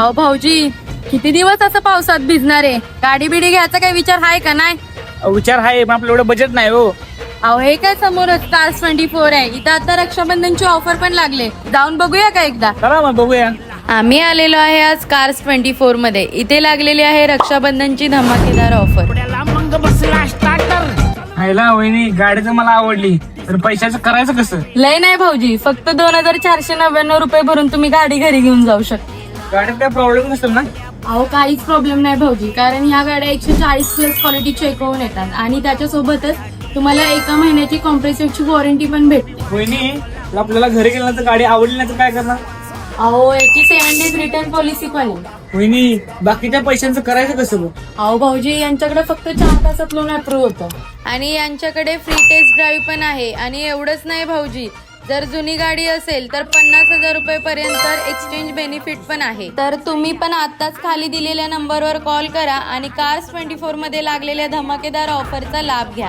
अहो भाऊजी, किती दिवस असं पावसात भिजणार आहे? गाडी बिडी घ्यायचा काही विचार आहे का नाही? विचार आहे पण आपलं एवढं बजेट नाही हो. अहो हे काय समोरच कार्स 24 आहे. इथं आता रक्षाबंधनची ऑफर पण लागले, जाऊन बघूया का एकदा? चला मग बघूया. आम्ही आलेलो आहे आज कार्स 24 मध्ये. इथे लागलेली आहे रक्षाबंधनची धमाकेदार ऑफर. हायला वहिनी, गाडी तर मला आवडली, तर पैशाचं करायचं कसं? लय नाही भाऊजी, फक्त 2499 रुपये भरून तुम्ही गाडी घरी घेऊन जाऊ शकता. गाडीत काय प्रॉब्लेम नसेल ना? अहो काहीच प्रॉब्लेम नाही भाऊजी, कारण ह्या गाड्या 140 प्लस क्वालिटी चेक होऊन येतात आणि त्याच्यासोबतच तुम्हाला 1 महिन्याची कॉम्प्रेसिव्हची वॉरंटी पण भेटते. वहिनी, आपल्याला घरी गेल्यानंतर गाडी आवडली नाही तर काय करणार? अहो याची 7 डेज रिटर्न पॉलिसी पण आहे. वहिनी, बाकीच्या पैशांचं करायचं कसं? अहो भाऊजी, यांच्याकडे फक्त 4 तासात लोन अप्रूव्ह होतं आणि यांच्याकडे फ्री टेस्ट ड्राईव्ह पण आहे. आणि एवढंच नाही भाऊजी, जर जुनी गाडी असेल तर 50,000 रुपये पर्यंत एक्सचेंज बेनिफिट पण आहे. तर तुम्ही पण आताच खाली दिलेल्या नंबरवर कॉल करा आणि कार्स 24 मध्ये लागलेल्या धमाकेदार ऑफरचा लाभ घ्या.